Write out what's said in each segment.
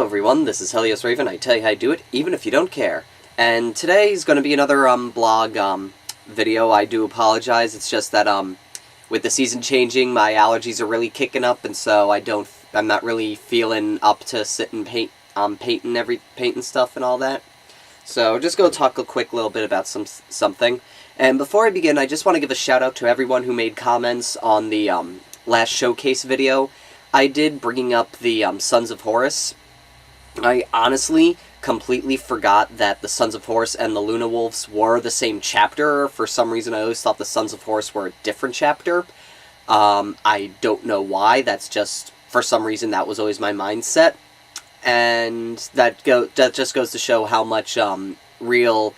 Hello everyone, this is Helios Raven. I tell you how to do it, even if you don't care. And today's going to be another blog video. I do apologize. It's just that with the season changing, my allergies are really kicking up, and so I'm not really feeling up to sit and paint painting stuff and all that. So just go talk a quick little bit about something. And before I begin, I just want to give a shout out to everyone who made comments on the last showcase video I did, bringing up the Sons of Horus. I honestly completely forgot that the Sons of Horus and the Luna Wolves were the same chapter. For some reason, I always thought the Sons of Horus were a different chapter. I don't know why. That's just, for some reason, that was always my mindset. And that just goes to show how much real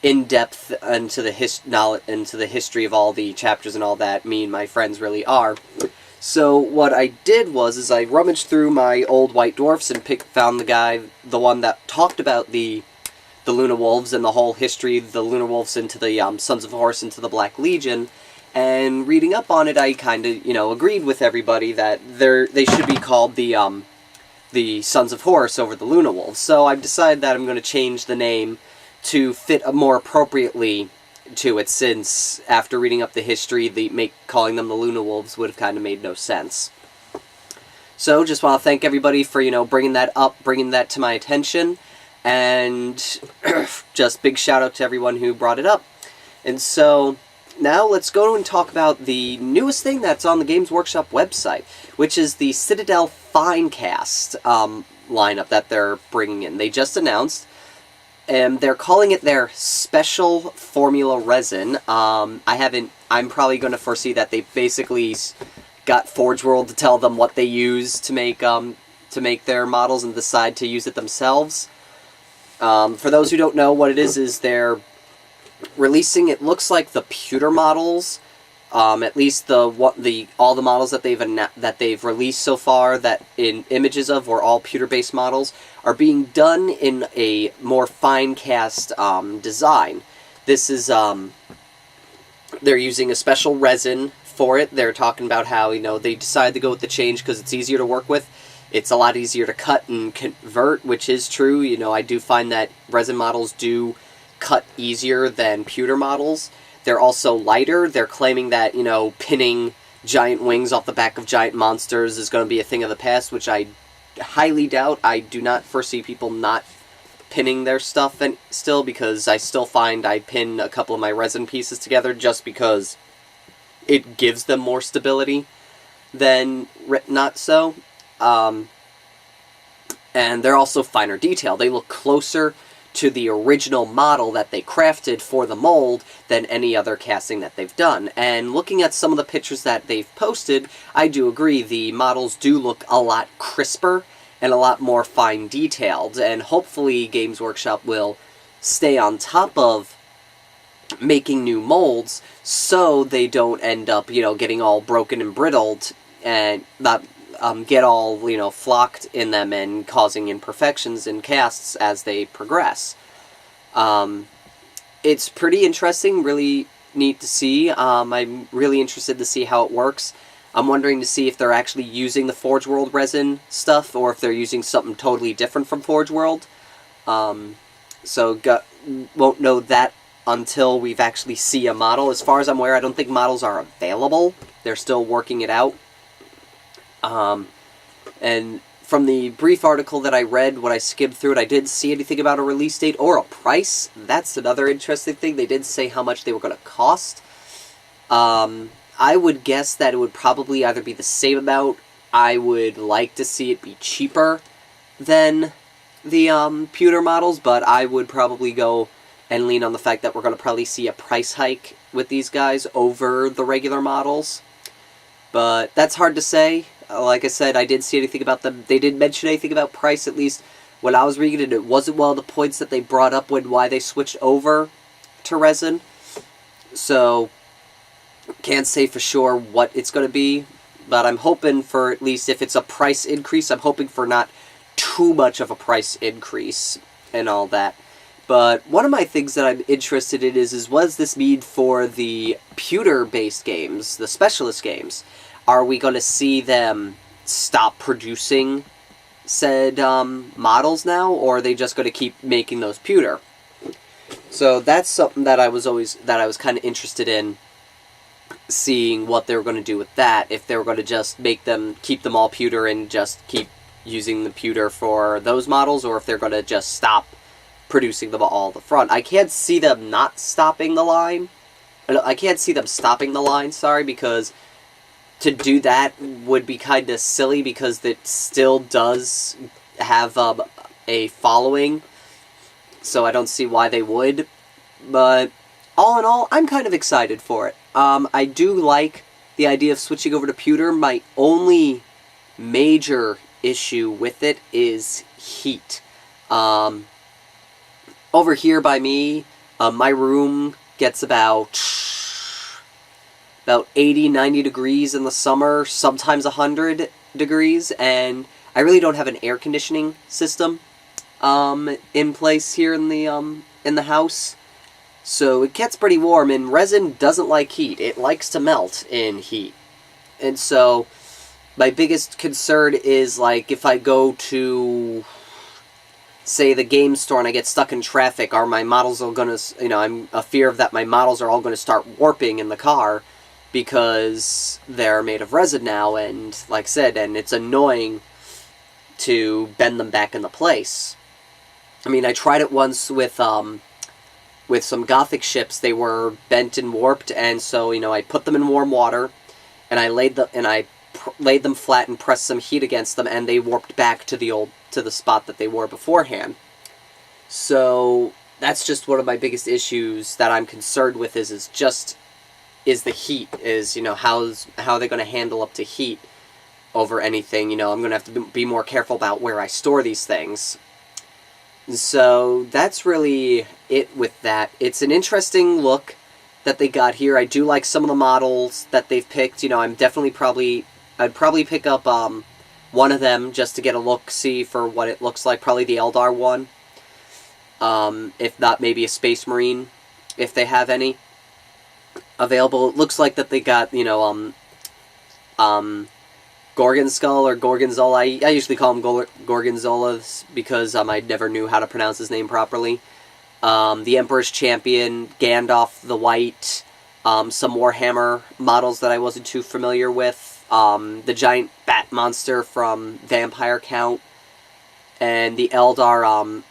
in-depth into the history of all the chapters and all that me and my friends really are. So what I did was I rummaged through my old White Dwarfs and found the one that talked about the Luna Wolves and the whole history of the Luna Wolves into the Sons of Horus into the Black Legion. And reading up on it, I kind of, agreed with everybody that they should be called the Sons of Horus over the Luna Wolves. So I've decided that I'm going to change the name to fit more appropriately to it, since after reading up the history, calling them the Luna Wolves would have kind of made no sense. So just want to thank everybody for, bringing that up, bringing that to my attention, and just big shout out to everyone who brought it up. And so now let's go and talk about the newest thing that's on the Games Workshop website, which is the Citadel Finecast lineup that they're bringing in. They just announced, and they're calling it their special formula resin. I'm probably going to foresee that they basically got Forge World to tell them what they use to make their models and decide to use it themselves. For those who don't know, what it is they're releasing, it looks like the pewter models, at least all the models that they've released so far, that in images of were all pewter-based models, are being done in a more Finecast design. This is they're using a special resin for it. They're talking about how they decided to go with the change because it's easier to work with. It's a lot easier to cut and convert, which is true. I do find that resin models do cut easier than pewter models. They're also lighter. They're claiming that, pinning giant wings off the back of giant monsters is going to be a thing of the past, which I highly doubt. I do not foresee people not pinning their stuff still, because I still find I pin a couple of my resin pieces together just because it gives them more stability than not so. And they're also finer detail. They look closer to the original model that they crafted for the mold than any other casting that they've done. And looking at some of the pictures that they've posted, I do agree the models do look a lot crisper and a lot more fine detailed, and hopefully Games Workshop will stay on top of making new molds so they don't end up, getting all broken and brittled and not get all, flocked in them and causing imperfections in casts as they progress. It's pretty interesting, really neat to see. I'm really interested to see how it works. I'm wondering to see if they're actually using the Forge World resin stuff, or if they're using something totally different from Forge World. So won't know that until we've actually see a model. As far as I'm aware, I don't think models are available. They're still working it out. And from the brief article that I read, when I skimmed through it, I didn't see anything about a release date or a price. That's another interesting thing. They didn't say how much they were going to cost. I would guess that it would probably either be the same amount. I would like to see it be cheaper than the pewter models, but I would probably go and lean on the fact that we're going to probably see a price hike with these guys over the regular models. But that's hard to say. Like I said, I didn't see anything about them. They didn't mention anything about price, at least when I was reading it. It wasn't one of the points that they brought up why they switched over to resin. So, can't say for sure what it's going to be. But I'm hoping for, at least if it's a price increase, I'm hoping for not too much of a price increase and all that. But one of my things that I'm interested in is what does this mean for the pewter-based games, the specialist games? Are we going to see them stop producing said models now, or are they just going to keep making those pewter? So that's something that I was kind of interested in, seeing what they were going to do with that. If they were going to just keep them all pewter and just keep using the pewter for those models, or if they're going to just stop producing them all at the front. I can't see them not stopping the line. I can't see them stopping the line, sorry, because to do that would be kind of silly, because it still does have a following, so I don't see why they would. But all in all, I'm kind of excited for it. I do like the idea of switching over to pewter. My only major issue with it is heat. Over here by me, my room gets about 80, 90 degrees in the summer, sometimes 100 degrees, and I really don't have an air conditioning system in place here in the house. So it gets pretty warm, and resin doesn't like heat. It likes to melt in heat. And so my biggest concern is, like, if I go to, say, the game store and I get stuck in traffic, are my models are going to, I'm a fear of that my models are all going to start warping in the car, because they're made of resin now, and like I said, and it's annoying to bend them back into place. I mean, I tried it once with some Gothic ships. They were bent and warped, and so, I put them in warm water, and I laid them flat and pressed some heat against them, and they warped back to the spot that they were beforehand. So that's just one of my biggest issues that I'm concerned with, is the heat, how they're going to handle up to heat over anything. I'm going to have to be more careful about where I store these things. So that's really it with that. It's an interesting look that they got here. I do like some of the models that they've picked. I'd probably pick up one of them just to get a look-see for what it looks like. Probably the Eldar one. If not, maybe a Space Marine, if they have any available. It looks like that they got, Gorgon Skull or Gorgonzola. I usually call him Gorgonzola because I never knew how to pronounce his name properly. The Emperor's Champion, Gandalf the White, some Warhammer models that I wasn't too familiar with, the giant bat monster from Vampire Count, and the Eldar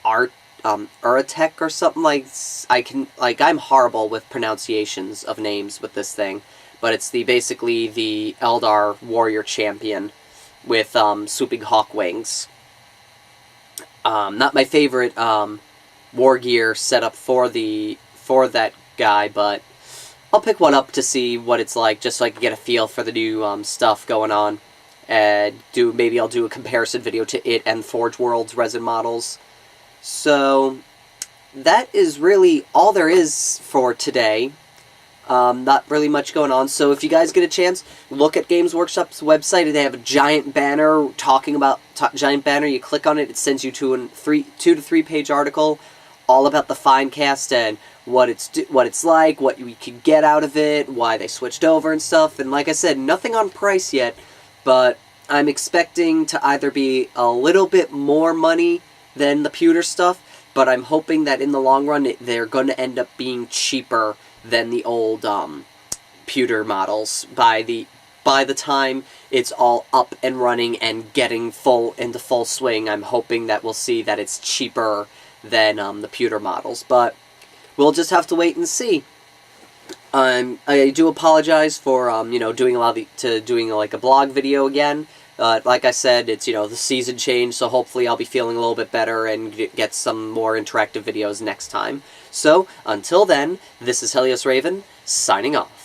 Uratek or something like. I'm horrible with pronunciations of names with this thing, but it's basically the Eldar warrior champion with swooping hawk wings. Not my favorite war gear setup for that guy, but I'll pick one up to see what it's like, just so I can get a feel for the new stuff going on, and maybe I'll do a comparison video to it and Forge World's resin models. So that is really all there is for today. Not really much going on, so if you guys get a chance, look at Games Workshop's website. They have a giant banner talking about giant banner. You click on it, it sends you to a 2 to 3 page article all about the Finecast and what it's like, what you can get out of it, why they switched over and stuff. And like I said, nothing on price yet, but I'm expecting to either be a little bit more money than the pewter stuff, but I'm hoping that in the long run they're going to end up being cheaper than the old pewter models by the time it's all up and running and getting into full swing. I'm hoping that we'll see that it's cheaper than the pewter models, but we'll just have to wait and see. I do apologize for doing like a blog video again. Like I said, it's the season change, so hopefully I'll be feeling a little bit better and get some more interactive videos next time. So until then, this is Helios Raven signing off.